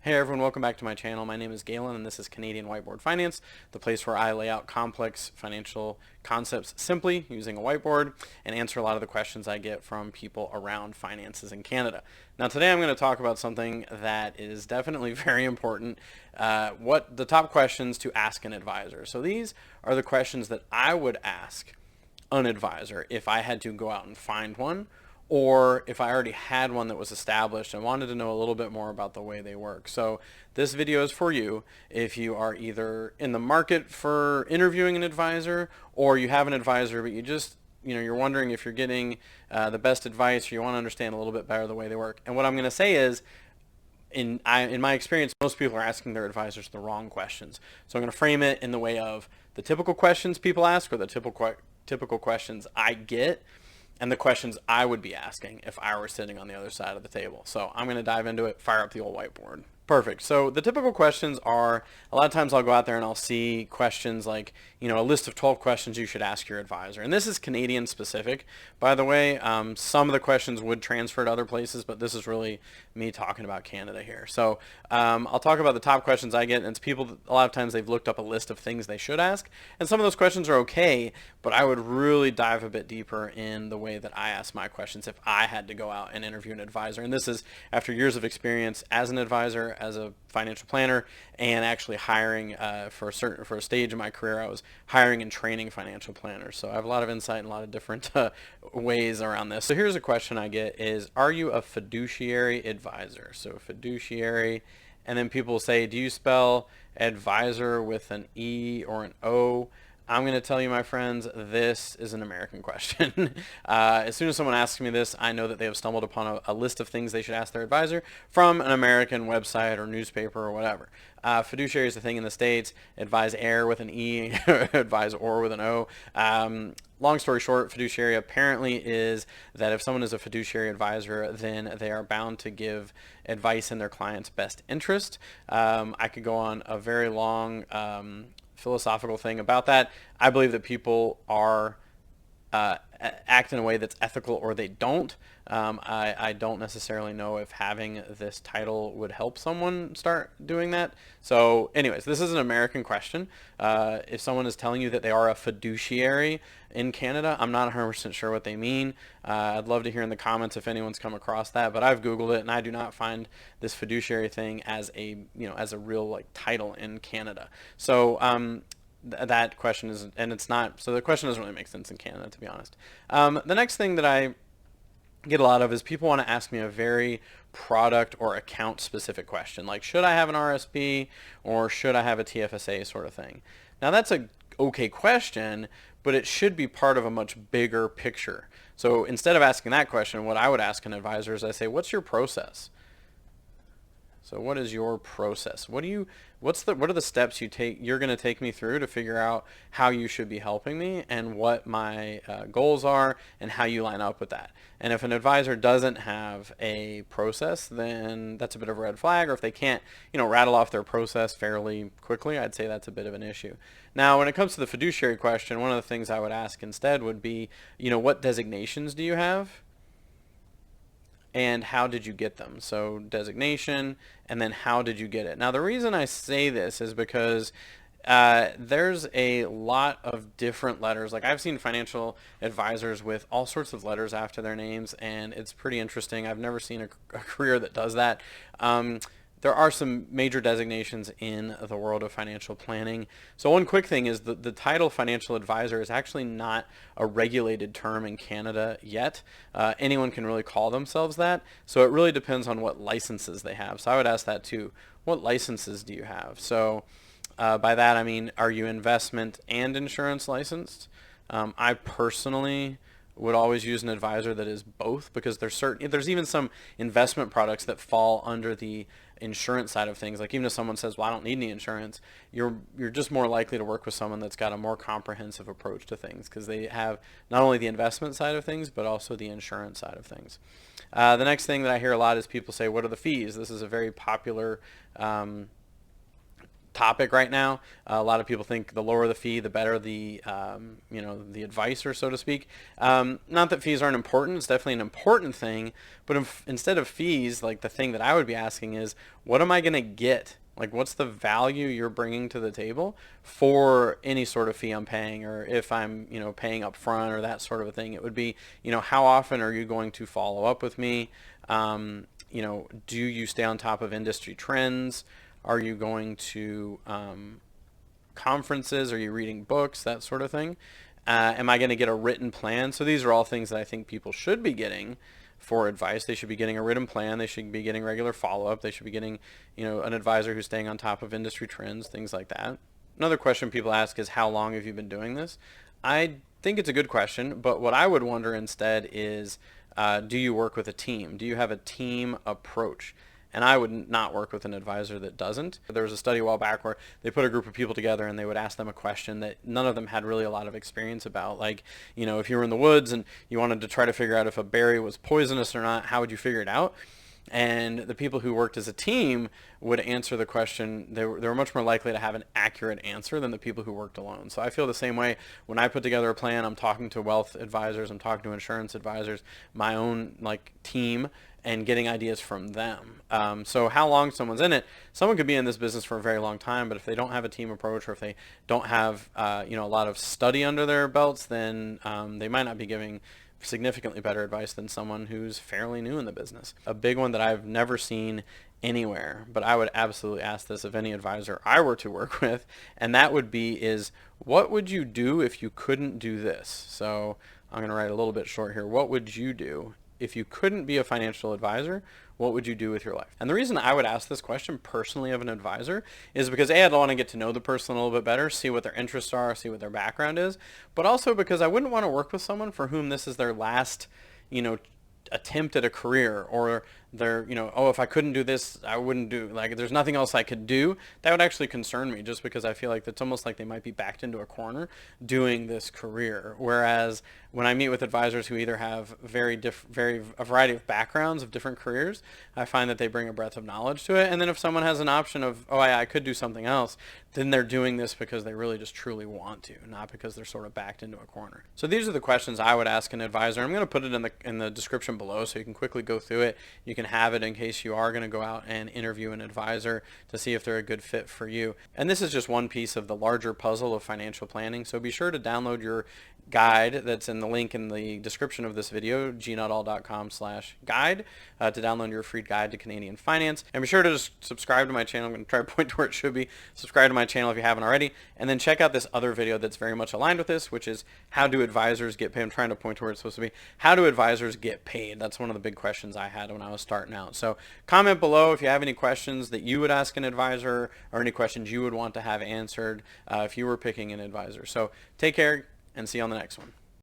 Hey everyone, welcome back to my channel. My name is Galen and this is Canadian Whiteboard Finance, the place where I lay out complex financial concepts simply using a whiteboard and answer a lot of the questions I get from people around finances in Canada. Now today I'm going to talk about something that is definitely very important, what the top questions to ask an advisor. So these are the questions that I would ask an advisor if I had to go out and find one, or if I already had one that was established and wanted to know a little bit more about the way they work. So this video is for you if you are either in the market for interviewing an advisor, or you have an advisor but you're wondering if you're getting the best advice, or you want to understand a little bit better the way they work. And what I'm going to say is, in my experience, most people are asking their advisors the wrong questions. So I'm going to frame it in the way of the typical questions people ask, or the typical questions I get, and the questions I would be asking if I were sitting on the other side of the table. So I'm going to dive into it, fire up the old whiteboard. Perfect. So the typical questions are, a lot of times I'll go out there and I'll see questions like, a list of 12 questions you should ask your advisor. And this is Canadian specific, by the way. Some of the questions would transfer to other places, but this is really me talking about Canada here. So I'll talk about the top questions I get, and it's people, a lot of times they've looked up a list of things they should ask. And some of those questions are okay, but I would really dive a bit deeper in the way that I ask my questions if I had to go out and interview an advisor. And this is after years of experience as an advisor, as a financial planner, and actually hiring for a stage in my career. I was hiring and training financial planners, so I have a lot of insight and a lot of different ways around this. So here's a question I get is, are you a fiduciary advisor? So fiduciary, and then people say, do you spell advisor with an E or an O? I'm going to tell you, my friends, this is an American question. As soon as someone asks me this, I know that they have stumbled upon a list of things they should ask their advisor from an American website or newspaper or whatever. Fiduciary is a thing in the States. Advise air with an E, advise or with an O. Long story short, fiduciary apparently is that if someone is a fiduciary advisor, then they are bound to give advice in their client's best interest. I could go on a very long philosophical thing about that. I believe that people are act in a way that's ethical, or they don't. I don't necessarily know if having this title would help someone start doing that. So anyways, this is an American question. If someone is telling you that they are a fiduciary in Canada, I'm not 100% sure what they mean. I'd love to hear in the comments if anyone's come across that, but I've Googled it and I do not find this fiduciary thing as a real title in Canada. So that question is, and it's not, so the question doesn't really make sense in Canada, to be honest. The next thing that I get a lot of is people want to ask me a very product or account specific question, like should I have an RSP or should I have a TFSA sort of thing. Now that's a okay question, but it should be part of a much bigger picture. So instead of asking that question, what I would ask an advisor is I say, what's your process? So what is your process? What are the steps you're going to take me through to figure out how you should be helping me, and what my goals are, and how you line up with that. And if an advisor doesn't have a process, then that's a bit of a red flag. Or if they can't, rattle off their process fairly quickly, I'd say that's a bit of an issue. Now, when it comes to the fiduciary question, one of the things I would ask instead would be, what designations do you have? And how did you get them? So designation, and then how did you get it? Now the reason I say this is because there's a lot of different letters. Like I've seen financial advisors with all sorts of letters after their names, and it's pretty interesting. I've never seen a career that does that. There are some major designations in the world of financial planning. So one quick thing is the title financial advisor is actually not a regulated term in Canada yet. Anyone can really call themselves that. So it really depends on what licenses they have. So I would ask that too. What licenses do you have? So by that I mean, are you investment and insurance licensed? I personally would always use an advisor that is both, because there's even some investment products that fall under the insurance side of things. Like even if someone says, well, I don't need any insurance, you're just more likely to work with someone that's got a more comprehensive approach to things, because they have not only the investment side of things, but also the insurance side of things. The next thing that I hear a lot is people say, what are the fees? This is a very popular topic right now. A lot of people think the lower the fee, the better the the advice, or so to speak. Not that fees aren't important; it's definitely an important thing. But instead of fees, like, the thing that I would be asking is, what am I going to get? Like, what's the value you're bringing to the table for any sort of fee I'm paying, or if I'm, paying up front, or that sort of a thing? It would be, how often are you going to follow up with me? Do you stay on top of industry trends? Are you going to conferences? Are you reading books? That sort of thing. Am I going to get a written plan? So these are all things that I think people should be getting for advice. They should be getting a written plan. They should be getting regular follow-up. They should be getting, an advisor who's staying on top of industry trends, things like that. Another question people ask is, how long have you been doing this? I think it's a good question, but what I would wonder instead is, do you work with a team? Do you have a team approach? And I would not work with an advisor that doesn't. There was a study a while back where they put a group of people together and they would ask them a question that none of them had really a lot of experience about. Like, if you were in the woods and you wanted to try to figure out if a berry was poisonous or not, how would you figure it out? And the people who worked as a team would answer the question. They were much more likely to have an accurate answer than the people who worked alone. So I feel the same way when I put together a plan. I'm talking to wealth advisors, I'm talking to insurance advisors, my own team, and getting ideas from them. So how long someone's in it, someone could be in this business for a very long time, but if they don't have a team approach, or if they don't have a lot of study under their belts, then they might not be giving significantly better advice than someone who's fairly new in the business. A big one that I've never seen anywhere, but I would absolutely ask this of any advisor I were to work with, and that would be, is what would you do if you couldn't do this? So I'm going to write a little bit short here. What would you do if you couldn't be a financial advisor? What would you do with your life? And the reason I would ask this question personally of an advisor is because, A, I'd want to get to know the person a little bit better, see what their interests are, see what their background is, but also because I wouldn't want to work with someone for whom this is their last, attempt at a career, or they're, oh, if I couldn't do this, I wouldn't do, there's nothing else I could do. That would actually concern me, just because I feel like it's almost like they might be backed into a corner doing this career. Whereas when I meet with advisors who either have a variety of backgrounds of different careers, I find that they bring a breadth of knowledge to it. And then if someone has an option of, oh, I could do something else, then they're doing this because they really just truly want to, not because they're sort of backed into a corner. So these are the questions I would ask an advisor. I'm going to put it in the description below so you can quickly go through it. You can have it in case you are going to go out and interview an advisor to see if they're a good fit for you. And this is just one piece of the larger puzzle of financial planning. So be sure to download your guide that's in the link in the description of this video, gnuttall.com/guide, to download your free guide to Canadian finance. And be sure to just subscribe to my channel. I'm going to try to point to where it should be. Subscribe to my channel if you haven't already. And then check out this other video that's very much aligned with this, which is, how do advisors get paid? I'm trying to point to where it's supposed to be. How do advisors get paid? That's one of the big questions I had when I was starting out. So comment below if you have any questions that you would ask an advisor, or any questions you would want to have answered if you were picking an advisor. So take care, and see you on the next one.